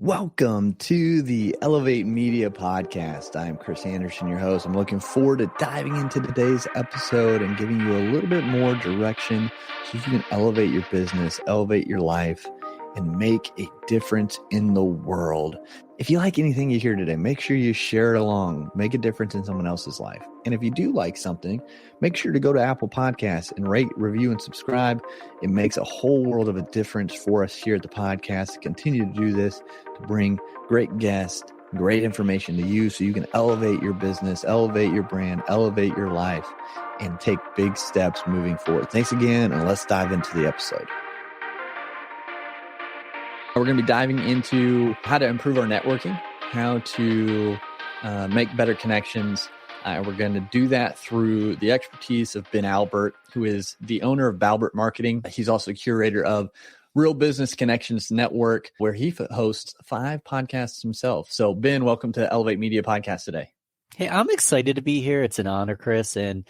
Welcome to the Elevate Media Podcast. I'm Chris Anderson, your host. I'm looking forward to diving into today's episode and giving you a little bit more direction so you can elevate your business, elevate your life, and make a difference in the world. If you like anything you hear today, make sure you share it along, make a difference in someone else's life. And if you do like something, make sure to go to Apple Podcasts and rate, review, and subscribe. It makes a whole world of a difference for us here at the podcast to continue to do this, to bring great guests, great information to you so you can elevate your business, elevate your brand, elevate your life, and take big steps moving forward. Thanks again, and let's dive into the episode. We're going to be diving into how to improve our networking, how to make better connections. We're going to do that through the expertise of Ben Albert, who is the owner of Balbert Marketing. He's also curator of Real Business Connections Network, where he hosts 5 podcasts himself. So, Ben, welcome to Elevate Media Podcast today. Hey, I'm excited to be here. It's an honor, Chris. And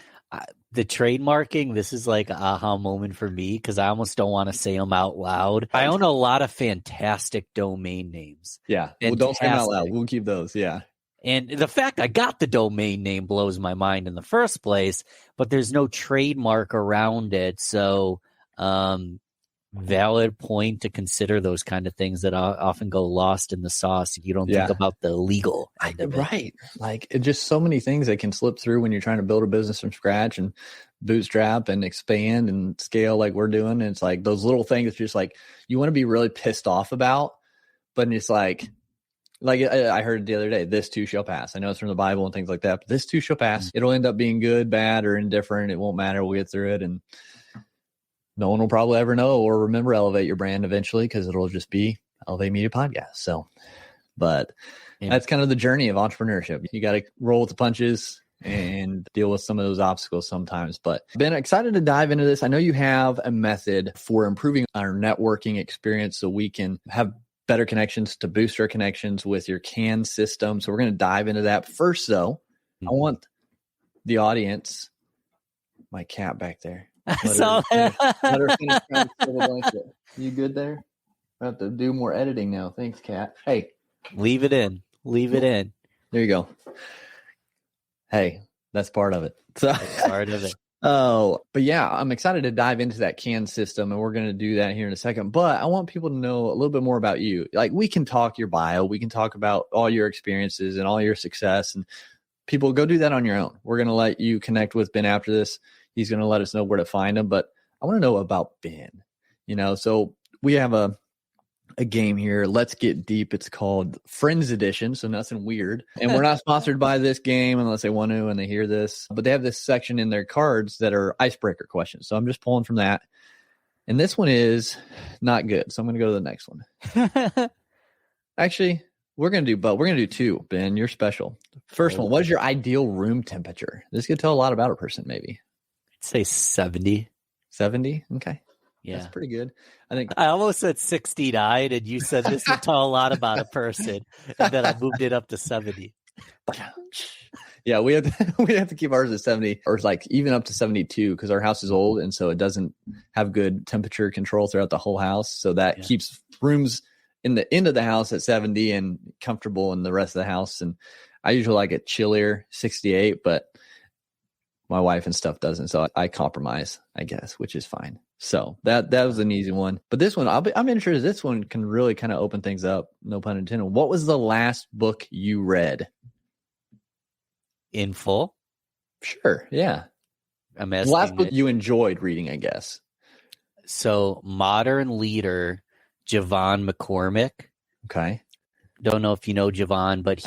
the trademarking, this is like an aha moment for me because I almost don't want to say them out loud. I own a lot of fantastic domain names. Yeah. Well, don't say them out loud. We'll keep those. Yeah. And the fact I got the domain name blows my mind in the first place, but there's no trademark around it. So, valid point to consider those kind of things that often go lost in the sauce if you don't think about the legal end of it. Right. Like just so many things that can slip through when you're trying to build a business from scratch and bootstrap and expand and scale like we're doing. And it's like those little things just like you want to be really pissed off about, but it's like I heard the other day, this too shall pass. I know it's from the Bible and things like that, but this too shall pass. It'll end up being good, bad, or indifferent. It won't matter. We'll get through it. And no one will probably ever know or remember Elevate your brand eventually because it'll just be Elevate Media Podcast. So, but that's kind of the journey of entrepreneurship. You got to roll with the punches and deal with some of those obstacles sometimes. But Ben, excited to dive into this. I know you have a method for improving our networking experience so we can have better connections to boost our connections with your CAN system. So we're going to dive into that. First, though, I want the audience, my cat back there. Let her finish trying to fill the blanket. You good there? I have to do more editing now. Thanks, Kat. Hey. Leave it in. Leave it in. There you go. Hey, that's part of it. So that's part of it. Oh, but yeah, I'm excited to dive into that CAN system, and we're going to do that here in a second. But I want people to know a little bit more about you. Like we can talk your bio, we can talk about all your experiences and all your success, and people go do that on your own. We're going to let you connect with Ben after this. He's going to let us know where to find him, but I want to know about Ben, so we have a game here. Let's get deep. It's called Friends Edition. So nothing weird. And we're not sponsored by this game unless they want to, and they hear this, but they have this section in their cards that are icebreaker questions. So I'm just pulling from that. And this one is not good. So I'm going to go to the next one. Actually, we're going to do 2. Ben, you're special. First one, what is your ideal room temperature? This could tell a lot about a person, maybe. Say 70. 70? Okay. Yeah. That's pretty good. I think I almost said 69 and you said this would tell a lot about a person. And then I moved it up to 70. Yeah, we have to keep ours at 70 or like even up to 72 because our house is old and so it doesn't have good temperature control throughout the whole house. So that keeps rooms in the end of the house at 70 and comfortable in the rest of the house. And I usually like it chillier, 68, but my wife and stuff doesn't. So I compromise, I guess, which is fine. So that was an easy one. But this one, I'm interested. This one can really kind of open things up. No pun intended. What was the last book you read? In full? Sure. Yeah. I'm asking the last book you enjoyed reading, I guess. So Modern Leader, Javon McCormick. Okay. Don't know if you know Javon, but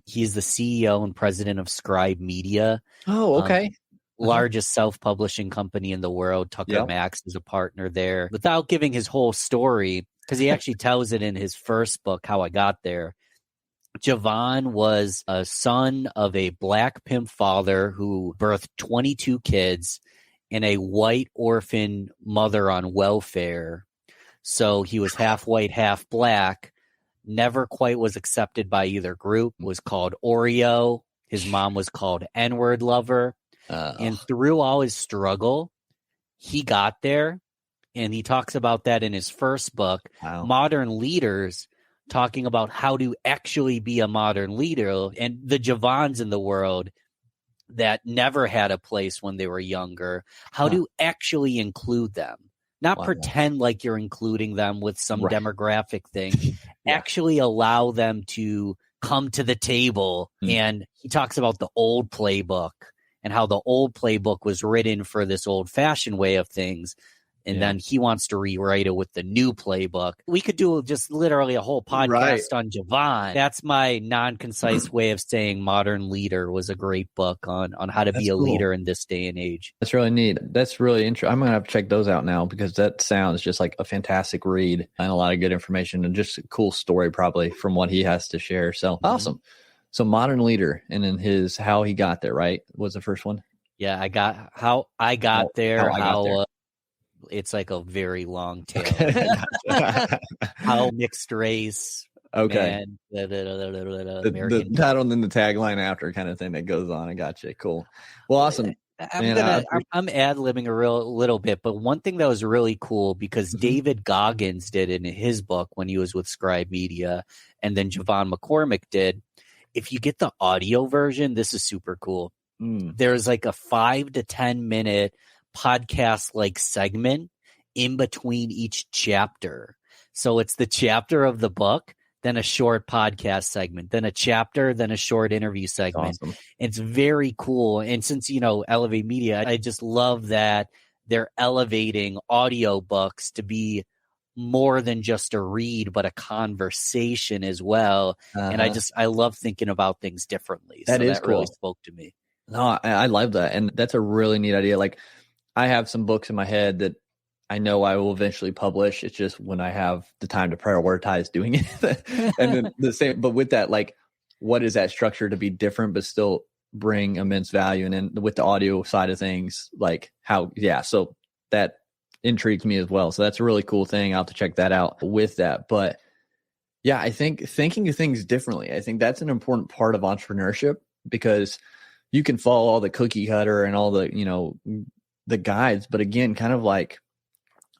he's the CEO and president of Scribe Media. Oh, okay. Largest self-publishing company in the world. Tucker Max is a partner there. Without giving his whole story, because he actually tells it in his first book, How I Got There. Javon was a son of a black pimp father who birthed 22 kids and a white orphan mother on welfare. So he was half white, half black. Never quite was accepted by either group. Was called Oreo. His mom was called N-word lover. And through all his struggle, he got there. And he talks about that in his first book, Modern Leaders, talking about how to actually be a modern leader, and the Javons in the world that never had a place when they were younger, how to actually include them. Not pretend like you're including them with some demographic thing. Actually allow them to come to the table. And he talks about the old playbook and how the old playbook was written for this old-fashioned way of things. And then he wants to rewrite it with the new playbook. We could do just literally a whole podcast on Javon. That's my non-concise way of saying Modern Leader was a great book on how to be a leader in this day and age. That's really neat. That's really interesting. I'm going to have to check those out now because that sounds just like a fantastic read and a lot of good information and just a cool story probably from what he has to share. So awesome. So Modern Leader, and then how he got there, right? Was the first one? Yeah, how I got there. It's like a very long tale. How mixed race. Okay. And the title and then the tagline after kind of thing that goes on. I got you. Cool. Well, awesome. I'm ad-libbing a little bit, but one thing that was really cool because David Goggins did it in his book when he was with Scribe Media, and then Javon McCormick did. If you get the audio version, this is super cool. There's like a 5 to 10 minute podcast like segment in between each chapter. So it's the chapter of the book, then a short podcast segment, then a chapter, then a short interview segment. Awesome. It's very cool. And since, Elevate Media, I just love that they're elevating audiobooks to be more than just a read, but a conversation as well. And I love thinking about things differently. That cool. Really spoke to me. No, I love that. And that's a really neat idea. Like, I have some books in my head that I know I will eventually publish. It's just when I have the time to prioritize doing it. And then the same, but with that, like, what is that structure to be different, but still bring immense value? And then with the audio side of things, like so that intrigues me as well. So that's a really cool thing. I'll have to check that out with that. But yeah, I think thinking of things differently, I think that's an important part of entrepreneurship because you can follow all the cookie cutter and all the, the guides, but again, kind of like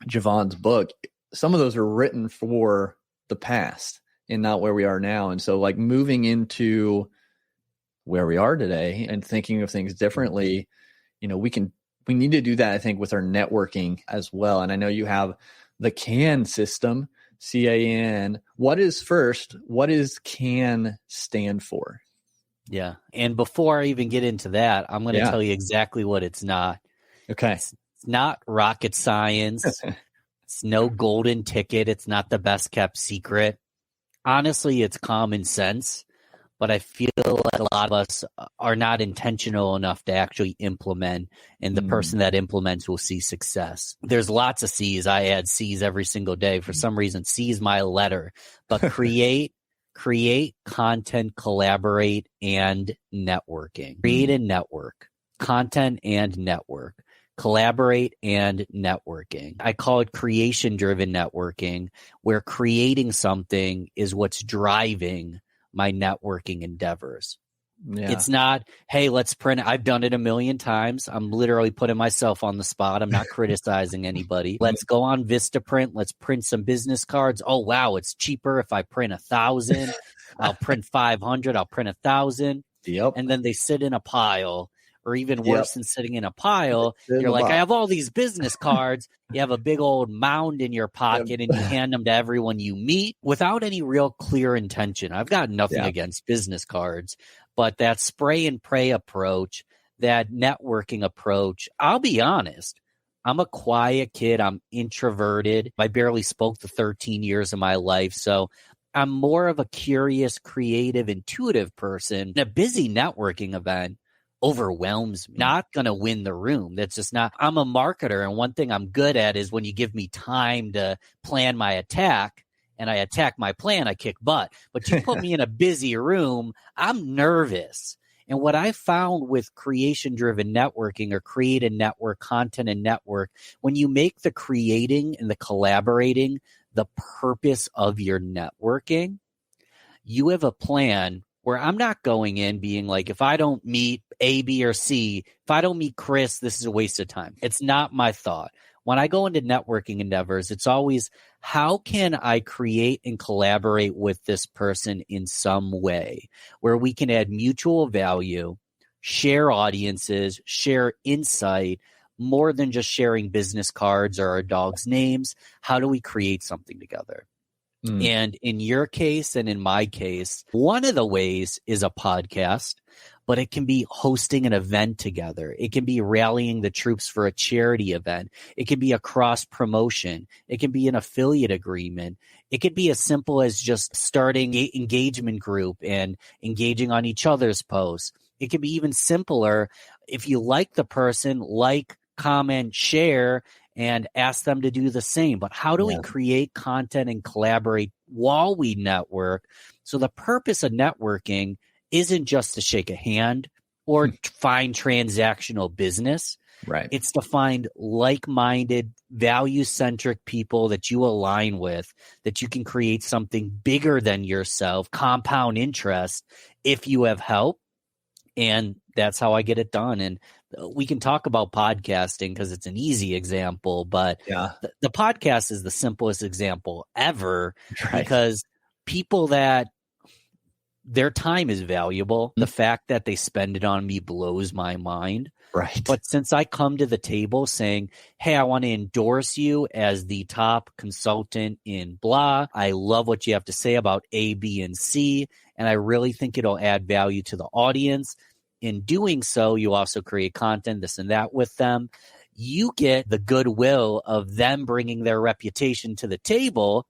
Javon's book, some of those are written for the past and not where we are now. And so like moving into where we are today and thinking of things differently, we need to do that, I think, with our networking as well. And I know you have the CAN system, CAN. What does CAN stand for? Yeah. And before I even get into that, I'm going to tell you exactly what it's not. Okay. It's not rocket science. It's no golden ticket. It's not the best kept secret. Honestly, it's common sense, but I feel like a lot of us are not intentional enough to actually implement, and the person that implements will see success. There's lots of C's. I add C's every single day. For some reason, C is my letter. But create, content, collaborate, and networking. Create and network. Content and network. Collaborate and networking. I call it creation-driven networking, where creating something is what's driving my networking endeavors. Yeah. It's not, hey, let's print it. I've done it a million times. I'm literally putting myself on the spot. I'm not criticizing anybody. Let's go on Vistaprint. Let's print some business cards. Oh, wow, it's cheaper if I print 1,000. I'll print 500. I'll print 1,000. Yep. And then they sit in a pile. Or even worse than sitting in a pile, you're like, I have all these business cards. You have a big old mound in your pocket and you hand them to everyone you meet without any real clear intention. I've got nothing against business cards, but that spray and pray approach, that networking approach, I'll be honest, I'm a quiet kid. I'm introverted. I barely spoke the 13 years of my life. So I'm more of a curious, creative, intuitive person. A busy networking event overwhelms me. Not going to win the room. That's just not. I'm a marketer, and one thing I'm good at is when you give me time to plan my attack and I attack my plan, I kick butt. But you put me in a busy room, I'm nervous. And what I found with creation-driven networking or create a network, content and network, when you make the creating and the collaborating the purpose of your networking, you have a plan where I'm not going in being like, if I don't meet A, B, or C, if I don't meet Chris, this is a waste of time. It's not my thought. when I go into networking endeavors, it's always, how can I create and collaborate with this person in some way where we can add mutual value, share audiences, share insight, more than just sharing business cards or our dogs' names? How do we create something together? And in your case and in my case, one of the ways is a podcast, but it can be hosting an event together. It can be rallying the troops for a charity event. It can be a cross promotion. It can be an affiliate agreement. It could be as simple as just starting an engagement group and engaging on each other's posts. It could be even simpler. If you like the person, like, comment, share, and ask them to do the same. But how do we create content and collaborate while we network? So the purpose of networking isn't just to shake a hand or find transactional business. Right. It's to find like-minded, value-centric people that you align with, that you can create something bigger than yourself, compound interest if you have help. And that's how I get it done. And we can talk about podcasting because it's an easy example, but the podcast is the simplest example ever, because people that their time is valuable. The fact that they spend it on me blows my mind. Right. But since I come to the table saying, hey, I want to endorse you as the top consultant in blah, I love what you have to say about A, B, and C, and I really think it'll add value to the audience. In doing so, you also create content, this and that with them. You get the goodwill of them bringing their reputation to the table,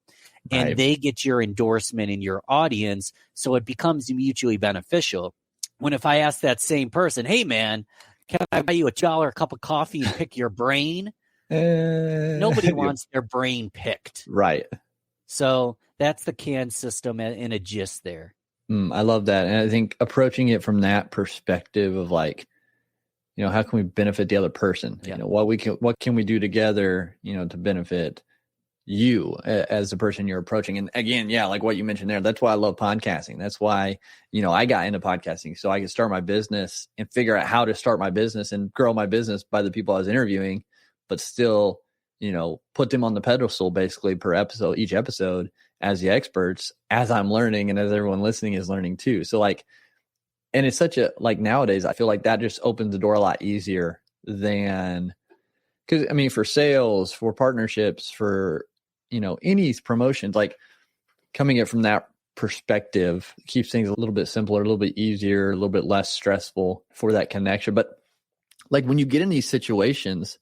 and they get your endorsement in your audience. So it becomes mutually beneficial. When if I ask that same person, hey, man, can I buy you $1 cup of coffee and pick your brain? Nobody wants their brain picked. Right. So that's the CAN system in a gist there. I love that. And I think approaching it from that perspective of like, you know, how can we benefit the other person? You know, what can we do together, you know, to benefit you as the person you're approaching? And again, like what you mentioned there, that's why I love podcasting. That's why, you know, I got into podcasting so I could start my business and figure out how to start my business and grow my business by the people I was interviewing, but still, you know, put them on the pedestal basically per episode, each episode, as the experts, as I'm learning and as everyone listening is learning too. So like, and it's such a, like nowadays, I feel like that just opens the door a lot easier than, because I mean, for sales, for partnerships, for, you know, any promotions, like coming at from that perspective keeps things a little bit simpler, a little bit easier, a little bit less stressful for that connection. But like when you get in these situations,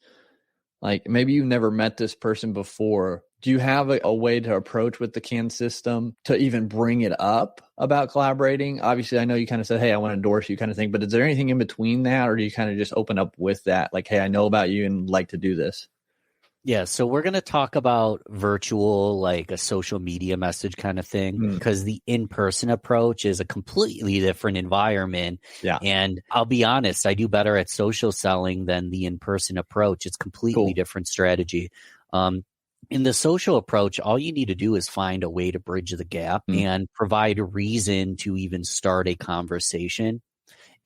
like maybe you've never met this person before, do you have a way to approach with the CAN system to even bring it up about collaborating? Obviously, I know you kind of said, hey, I want to endorse you kind of thing, but is there anything in between that, or do you kind of just open up with that? Like, hey, I know about you and like to do this. Yeah, so we're going to talk about virtual, like a social media message kind of thing, because the in-person approach is a completely different environment. Yeah. And I'll be honest, I do better at social selling than the in-person approach. It's completely different strategy. In the social approach, all you need to do is find a way to bridge the gap and provide a reason to even start a conversation.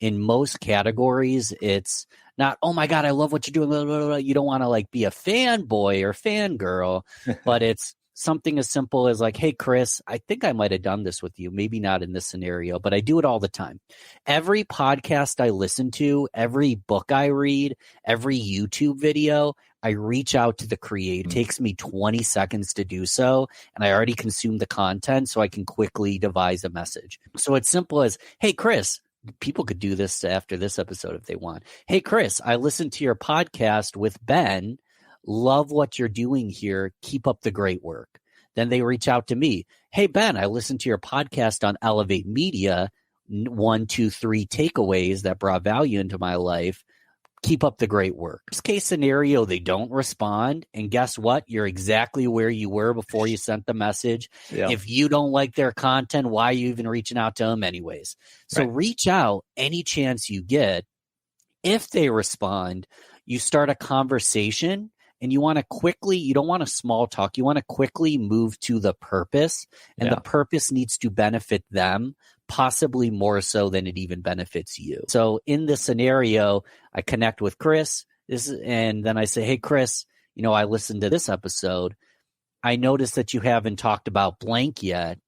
In most categories, it's not, oh my God, I love what you're doing. Blah, blah, blah. You don't want to like be a fanboy or fangirl, but it's something as simple as like, hey, Chris, I think I might have done this with you. Maybe not in this scenario, but I do it all the time. Every podcast I listen to, every book I read, every YouTube video, I reach out to the creator. It takes me 20 seconds to do so, and I already consumed the content, so I can quickly devise a message. So it's simple as, hey, Chris, people could do this after this episode if they want. Hey, Chris, I listened to your podcast with Ben. Love what you're doing here. Keep up the great work. Then they reach out to me. Hey, Ben, I listened to your podcast on Elevate Media. 1, 2, 3 takeaways that brought value into my life. Keep up the great work. Worst case scenario, they don't respond. And guess what? You're exactly where you were before you sent the message. Yeah. If you don't like their content, why are you even reaching out to them anyways? So reach out any chance you get. If they respond, you start a conversation. And you want to quickly, you don't want to small talk. You want to quickly move to the purpose. And the purpose needs to benefit them, possibly more so than it even benefits you. So in this scenario, I connect with Chris, and then I say, hey, Chris, I listened to this episode. I noticed that you haven't talked about blank yet.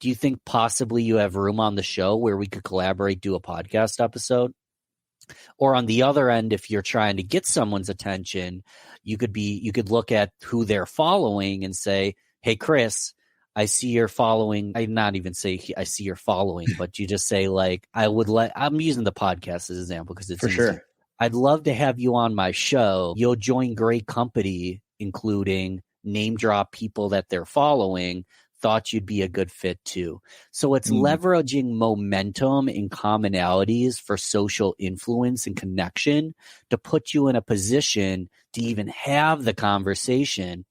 Do you think possibly you have room on the show where we could collaborate, do a podcast episode? Or on the other end, if you're trying to get someone's attention, you could look at who they're following and say, hey, Chris, I see you're following. I not even say I see you're following, but you just say like, I'm using the podcast as an example because it's for easy. Sure. I'd love to have you on my show. You'll join great company, including name drop people that they're following. Thought you'd be a good fit too. So it's leveraging momentum and commonalities for social influence and connection to put you in a position to even have the conversation.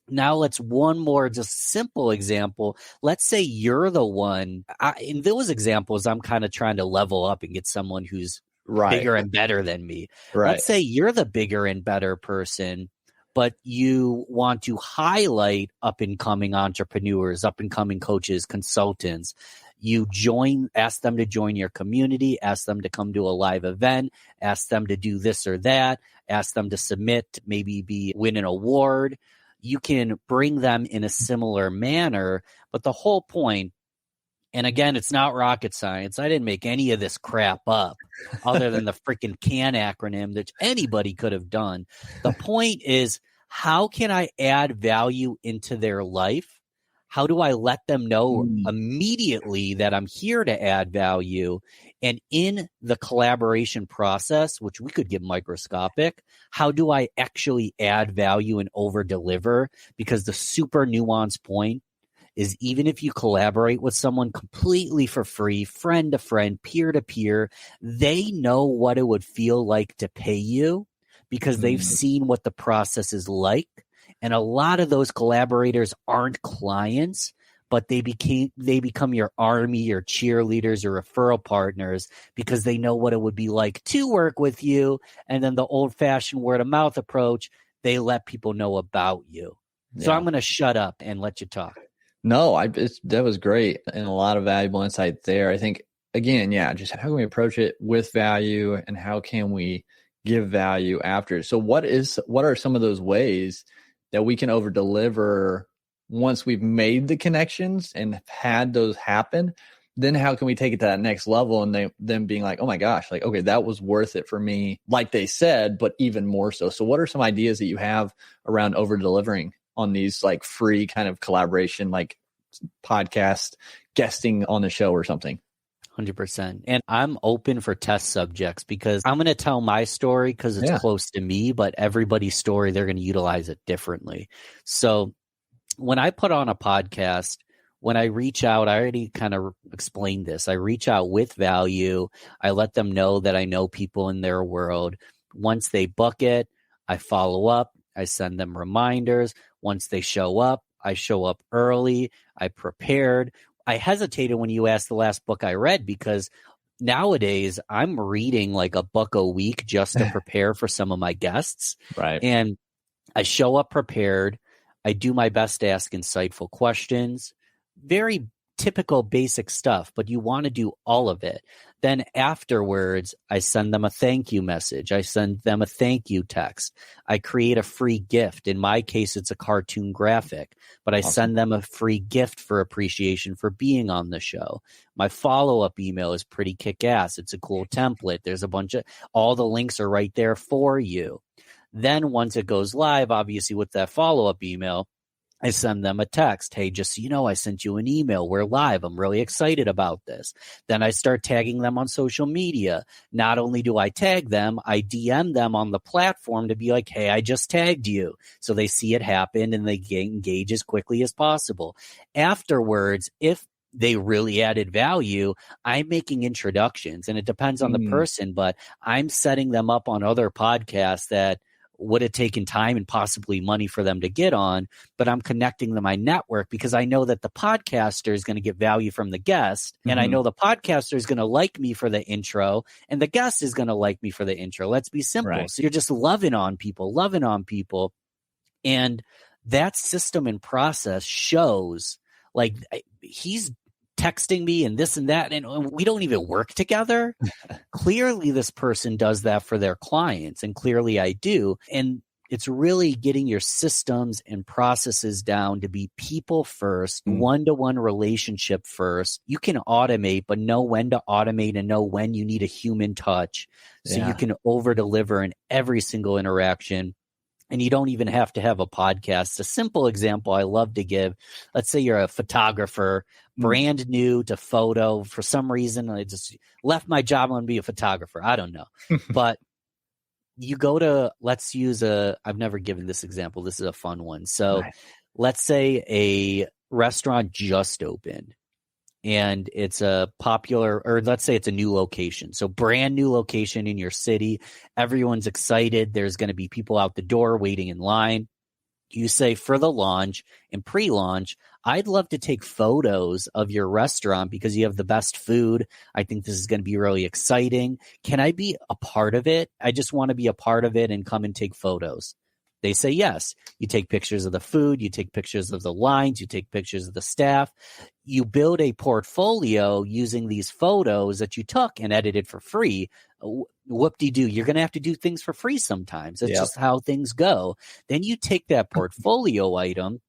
Now let's one more just simple example. Let's say you're the one. In those examples, I'm kind of trying to level up and get someone who's bigger and better than me. Right. Let's say you're the bigger and better person, but you want to highlight up-and-coming entrepreneurs, up-and-coming coaches, consultants. You ask them to join your community, ask them to come to a live event, ask them to do this or that, ask them to submit, maybe win an award. You can bring them in a similar manner, but the whole point, and again, it's not rocket science. I didn't make any of this crap up other than the freaking CAN acronym that anybody could have done. The point is, how can I add value into their life? How do I let them know immediately that I'm here to add value? And in the collaboration process, which we could get microscopic, how do I actually add value and over deliver? Because the super nuanced point is even if you collaborate with someone completely for free, friend to friend, peer to peer, they know what it would feel like to pay you because they've seen what the process is like. And a lot of those collaborators aren't clients, but they become your army, your cheerleaders, your referral partners because they know what it would be like to work with you. And then the old-fashioned word-of-mouth approach, they let people know about you. Yeah. So I'm going to shut up and let you talk. No, that was great and a lot of valuable insight there. I think, again, just how can we approach it with value and how can we give value after? So what are some of those ways that we can over deliver once we've made the connections and had those happen? Then how can we take it to that next level and them being like, oh my gosh, like, okay, that was worth it for me, like they said, but even more so. So what are some ideas that you have around over delivering on these like free kind of collaboration, like podcast guesting on the show or something? 100%. And I'm open for test subjects because I'm going to tell my story because it's close to me, but everybody's story, they're going to utilize it differently. So when I put on a podcast, when I reach out, I already kind of explained this. I reach out with value. I let them know that I know people in their world. Once they book it, I follow up. I send them reminders. Once they show up, I show up early. I prepared. I hesitated when you asked the last book I read because nowadays I'm reading like a book a week just to prepare for some of my guests. Right. And I show up prepared. I do my best to ask insightful questions. Very typical basic stuff, but you want to do all of it. Then afterwards, I send them a thank you message. I send them a thank you text. I create a free gift. In my case, it's a cartoon graphic, but I send them a free gift for appreciation for being on the show. My follow-up email is pretty kick-ass. It's a cool template. There's all the links are right there for you. Then once it goes live, obviously with that follow-up email, I send them a text. Hey, just so you know, I sent you an email. We're live. I'm really excited about this. Then I start tagging them on social media. Not only do I tag them, I DM them on the platform to be like, hey, I just tagged you. So they see it happen and they engage as quickly as possible. Afterwards, if they really added value, I'm making introductions. And it depends on the person, but I'm setting them up on other podcasts that would have taken time and possibly money for them to get on, but I'm connecting to my network because I know that the podcaster is going to get value from the guest. And I know the podcaster is going to like me for the intro and the guest is going to like me for the intro. Let's be simple. Right. So you're just loving on people. And that system and process shows like he's texting me and this and that, and we don't even work together. Clearly this person does that for their clients, and clearly I do. And It's really getting your systems and processes down to be people first, one-to-one relationship first. You can automate, but know when to automate and know when you need a human touch so you can over-deliver in every single interaction. And you don't even have to have a podcast. A simple example I love to give, let's say you're a photographer, brand new to photo. For some reason, I just left my job. I'm going to be a photographer. I don't know. But you go to, I've never given this example. This is a fun one. So let's say a restaurant just opened and it's a popular, or let's say it's a new location. So brand new location in your city. Everyone's excited. There's going to be people out the door waiting in line. You say for the launch and pre-launch, I'd love to take photos of your restaurant because you have the best food. I think this is going to be really exciting. Can I be a part of it? I just want to be a part of it and come and take photos. They say yes. You take pictures of the food. You take pictures of the lines. You take pictures of the staff. You build a portfolio using these photos that you took and edited for free. Whoop-de-doo. You're going to have to do things for free sometimes. That's just how things go. Then you take that portfolio item.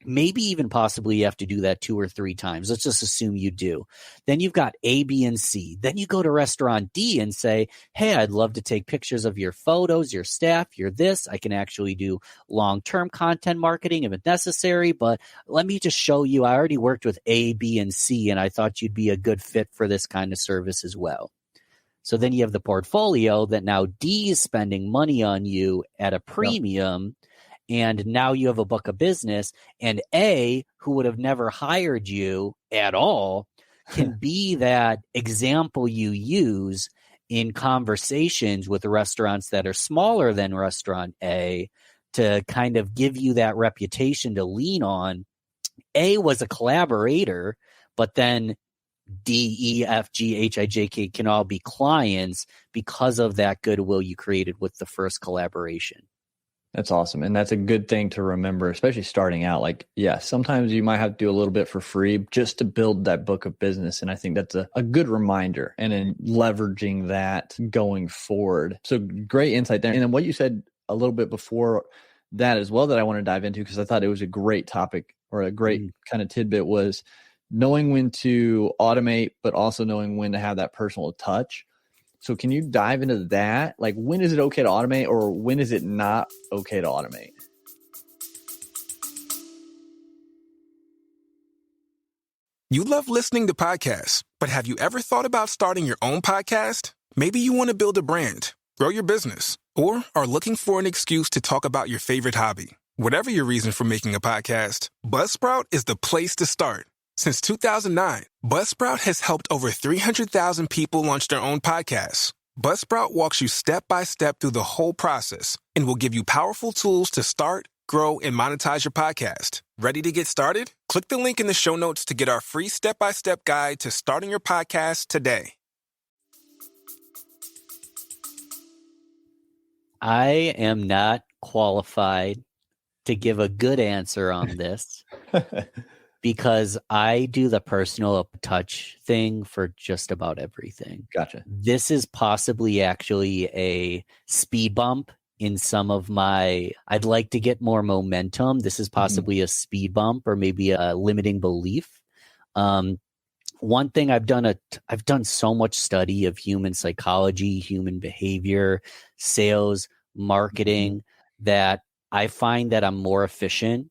Maybe even possibly you have to do that 2 or 3 times. Let's just assume you do. Then you've got A, B, and C. Then you go to restaurant D and say, hey, I'd love to take pictures of your photos, your staff, your this. I can actually do long-term content marketing if it's necessary, but let me just show you. I already worked with A, B, and C, and I thought you'd be a good fit for this kind of service as well. So then you have the portfolio that now D is spending money on you at a premium. And now you have a book of business, and A, who would have never hired you at all, can be that example you use in conversations with restaurants that are smaller than restaurant A to kind of give you that reputation to lean on. A was a collaborator, but then D, E, F, G, H, I, J, K can all be clients because of that goodwill you created with the first collaboration. That's awesome. And that's a good thing to remember, especially starting out. Like, yeah, sometimes you might have to do a little bit for free just to build that book of business. And I think that's a good reminder and in leveraging that going forward. So great insight there. And then what you said a little bit before that as well that I want to dive into, because I thought it was a great topic or a great kind of tidbit, was knowing when to automate, but also knowing when to have that personal touch. So can you dive into that? Like, when is it okay to automate, or when is it not okay to automate? You love listening to podcasts, but have you ever thought about starting your own podcast? Maybe you want to build a brand, grow your business, or are looking for an excuse to talk about your favorite hobby. Whatever your reason for making a podcast, Buzzsprout is the place to start. Since 2009, Buzzsprout has helped over 300,000 people launch their own podcasts. Buzzsprout walks you step by step through the whole process and will give you powerful tools to start, grow, and monetize your podcast. Ready to get started? Click the link in the show notes to get our free step-by-step guide to starting your podcast today. I am not qualified to give a good answer on this. Because I do the personal touch thing for just about everything. Gotcha. This is possibly actually a speed bump in some of my, I'd like to get more momentum. This is possibly a speed bump or maybe a limiting belief. One thing I've done so much study of human psychology, human behavior, sales, marketing, that I find that I'm more efficient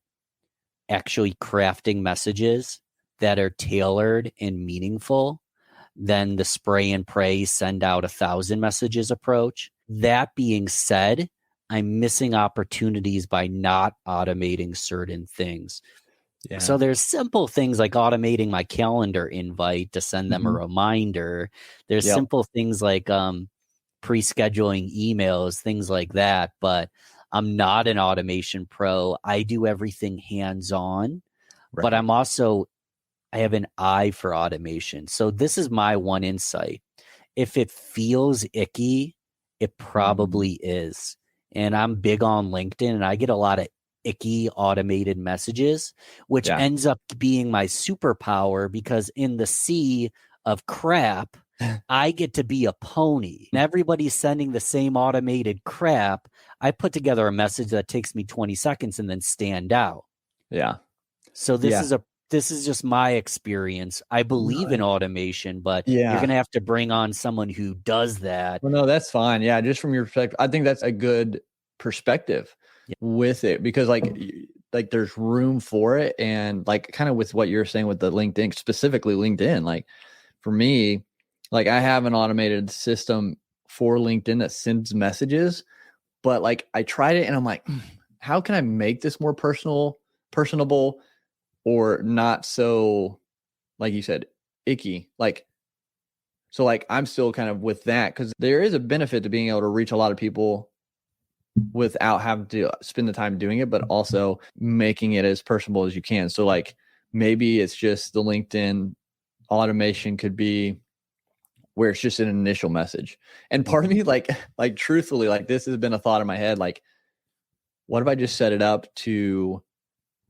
actually crafting messages that are tailored and meaningful than the spray and pray, send out 1,000 messages approach. That being said, I'm missing opportunities by not automating certain things. Yeah. So there's simple things like automating my calendar invite to send them a reminder. There's simple things like pre-scheduling emails, things like that. But I'm not an automation pro. I do everything hands-on, but I have an eye for automation. So this is my one insight. If it feels icky, it probably is. And I'm big on LinkedIn, and I get a lot of icky automated messages, which ends up being my superpower, because in the sea of crap, I get to be a pony and everybody's sending the same automated crap. I put together a message that takes me 20 seconds and then stand out. Yeah. So this is just my experience. I believe in automation, but you're going to have to bring on someone who does that. Well, no, that's fine. Yeah. Just from your perspective, I think that's a good perspective with it, because like there's room for it. And like kind of with what you're saying with the LinkedIn, specifically LinkedIn, like for me, like I have an automated system for LinkedIn that sends messages, but like I tried it and I'm like, how can I make this more personable, or not so, like you said, icky? Like, so like I'm still kind of with that, because there is a benefit to being able to reach a lot of people without having to spend the time doing it, but also making it as personable as you can. So like maybe it's just the LinkedIn automation could be where it's just an initial message. And part of me, like truthfully, like this has been a thought in my head, like, what if I just set it up to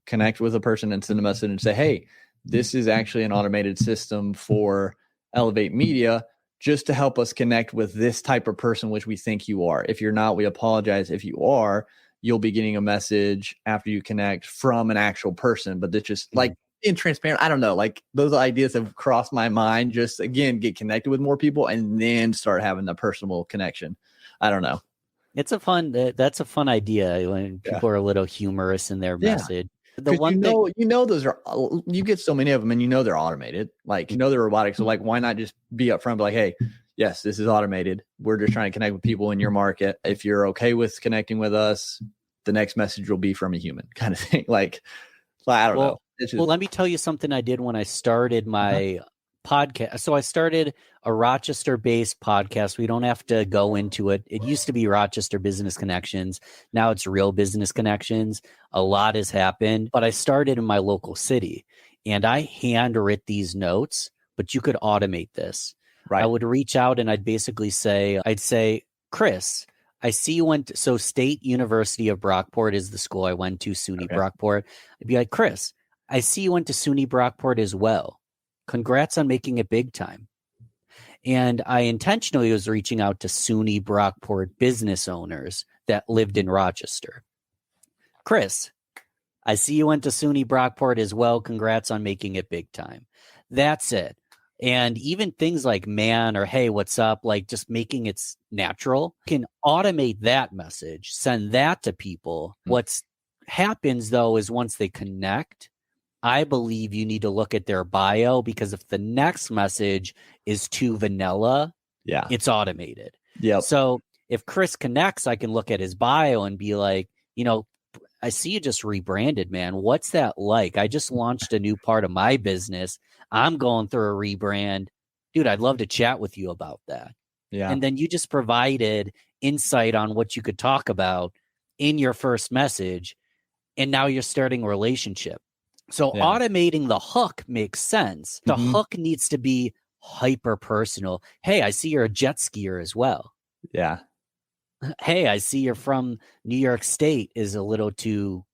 connect with a person and send a message and say, hey, this is actually an automated system for Elevate Media, just to help us connect with this type of person, which we think you are. If you're not, we apologize. If you are, you'll be getting a message after you connect from an actual person. But it's just like being transparent. I don't know. Like those ideas have crossed my mind. Just again, get connected with more people and then start having the personal connection. I don't know. That's a fun idea when people are a little humorous in their message. The one those are, you get so many of them and they're automated, like, they're robotic. So like, why not just be upfront, be like, hey, yes, this is automated. We're just trying to connect with people in your market. If you're okay with connecting with us, the next message will be from a human, kind of thing. Like, I don't know. Well, let me tell you something I did when I started my podcast. So I started a Rochester-based podcast. We don't have to go into it. It used to be Rochester Business Connections. Now it's Real Business Connections. A lot has happened, but I started in my local city and I handwrite these notes, but you could automate this. Right. I would reach out and I'd say, Chris, I see you went so State University of Brockport is the school I went to, SUNY Brockport. I'd be like, Chris, I see you went to SUNY Brockport as well. Congrats on making it big time. And I intentionally was reaching out to SUNY Brockport business owners that lived in Rochester. Chris, I see you went to SUNY Brockport as well. Congrats on making it big time. That's it. And even things like man or hey, what's up? Like just making it natural, can automate that message, send that to people. What's happens though is once they connect, I believe you need to look at their bio, because if the next message is too vanilla, it's automated. So if Chris connects, I can look at his bio and be like, I see you just rebranded, man. What's that like? I just launched a new part of my business. I'm going through a rebrand. Dude, I'd love to chat with you about that. Yeah. And then you just provided insight on what you could talk about in your first message. And now you're starting a relationship. So automating the hook makes sense. The hook needs to be hyper personal. Hey, I see you're a jet skier as well. Yeah. Hey, I see you're from New York State is a little too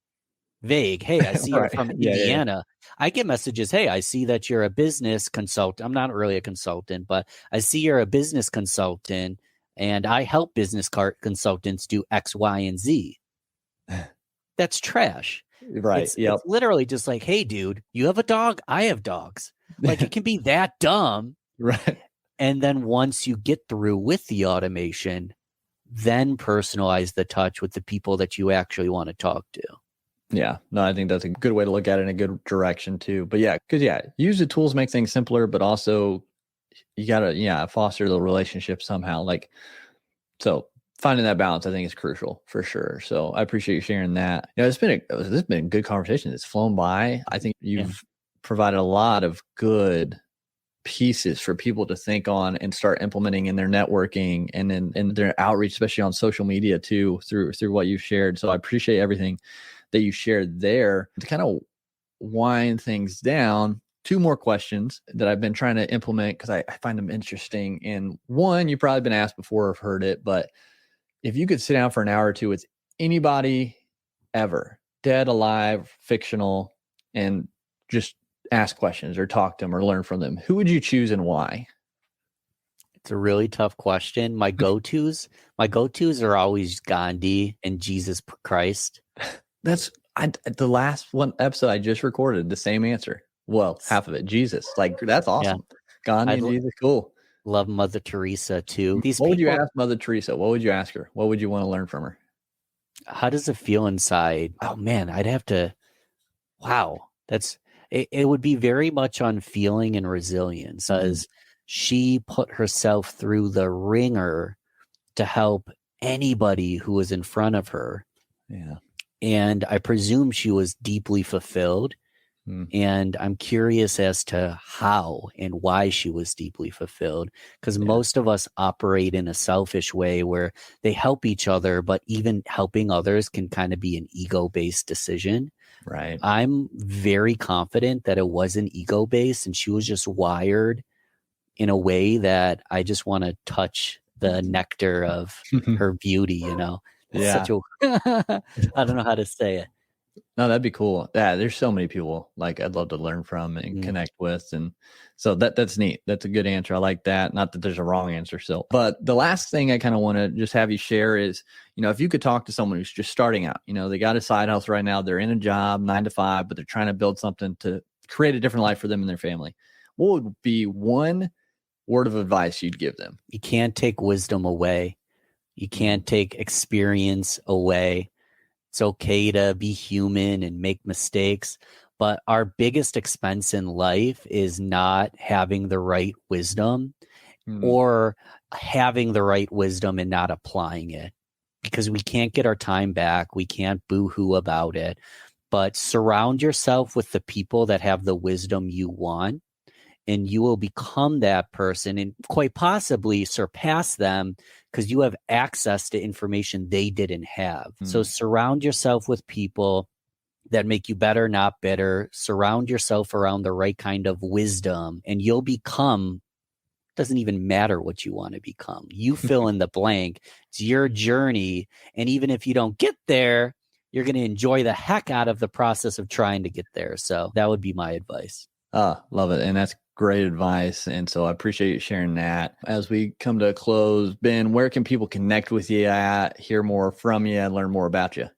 vague. Hey, I see you're from Indiana. I get messages. Hey, I see that you're a business consultant. I'm not really a consultant, but I see you're a business consultant and I help business consultants do X, Y, and Z. That's trash. Right. It's literally just like, hey, dude, you have a dog. I have dogs. Like it can be that dumb. Right. And then once you get through with the automation, then personalize the touch with the people that you actually want to talk to. Yeah. No, I think that's a good way to look at it in a good direction too. But use the tools, make things simpler, but also you got to, foster the relationship somehow. Like, so finding that balance, I think, is crucial for sure. So I appreciate you sharing that. This has been a good conversation. It's flown by. I think you've provided a lot of good pieces for people to think on and start implementing in their networking and in their outreach, especially on social media too, through what you've shared. So I appreciate everything that you shared there. To kind of wind things down, 2 more questions that I've been trying to implement because I find them interesting. And one, you've probably been asked before or heard it, but if you could sit down for an hour or two with anybody ever, dead, alive, fictional, and just ask questions or talk to them or learn from them, who would you choose and why? It's a really tough question. My go-tos are always Gandhi and Jesus Christ. That's the last one episode I just recorded. The same answer. Well, half of it, Jesus. Like, that's awesome. Yeah. Gandhi and Jesus, cool. Love Mother Teresa too. What would you ask Mother Teresa? What would you ask her? What would you want to learn from her? How does it feel inside? Oh man, I'd have to. Wow, it would be very much on feeling and resilience, as she put herself through the ringer to help anybody who was in front of her. Yeah. And I presume she was deeply fulfilled. And I'm curious as to how and why she was deeply fulfilled, because most of us operate in a selfish way where they help each other, but even helping others can kind of be an ego-based decision. Right. I'm very confident that it wasn't ego-based, and she was just wired in a way that I just want to touch the nectar of her beauty, you know? It's such a, I don't know how to say it. No, that'd be cool. Yeah, there's so many people like I'd love to learn from and connect with. And so that's neat. That's a good answer. I like that. Not that there's a wrong answer still. But the last thing I kind of want to just have you share is, if you could talk to someone who's just starting out, they got a side hustle right now, they're in a job 9 to 5, but they're trying to build something to create a different life for them and their family. What would be one word of advice you'd give them? You can't take wisdom away. You can't take experience away. It's okay to be human and make mistakes, but our biggest expense in life is not having the right wisdom or having the right wisdom and not applying it, because we can't get our time back. We can't boo-hoo about it, but surround yourself with the people that have the wisdom you want, and you will become that person and quite possibly surpass them, because you have access to information they didn't have. So surround yourself with people that make you better, not bitter. Surround yourself around the right kind of wisdom, and you'll become, doesn't even matter what you want to become. You fill in the blank. It's your journey. And even if you don't get there, you're going to enjoy the heck out of the process of trying to get there. So that would be my advice. Love it. And that's great advice. And so I appreciate you sharing that. As we come to a close, Ben, where can people connect with you at, hear more from you, and learn more about you?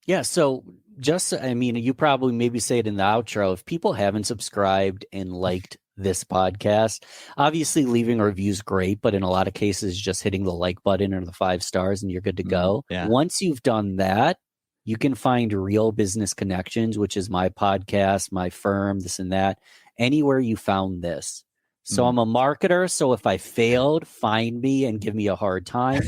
Yeah. So you probably maybe say it in the outro. If people haven't subscribed and liked this podcast, obviously leaving a review is great, but in a lot of cases, just hitting the like button or the 5 stars and you're good to go. Yeah. Once you've done that, you can find Real Business Connections, which is my podcast, my firm, this and that, anywhere you found this. So I'm a marketer. So if I failed, find me and give me a hard time.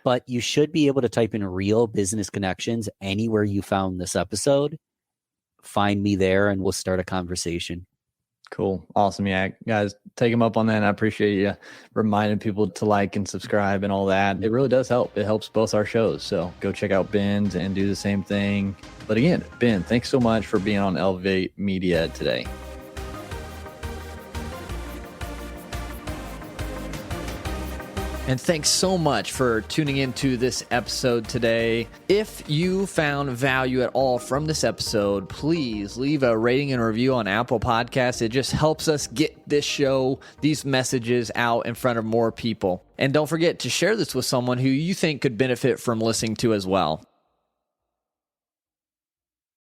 But you should be able to type in Real Business Connections anywhere you found this episode. Find me there and we'll start a conversation. Cool. Awesome. Yeah, guys, take them up on that. And I appreciate you reminding people to like and subscribe and all that. It really does help. It helps both our shows. So go check out Ben's and do the same thing. But again, Ben, thanks so much for being on Elevate Media today. And thanks so much for tuning into this episode today. If you found value at all from this episode, please leave a rating and review on Apple Podcasts. It just helps us get this show, these messages out in front of more people. And don't forget to share this with someone who you think could benefit from listening to as well.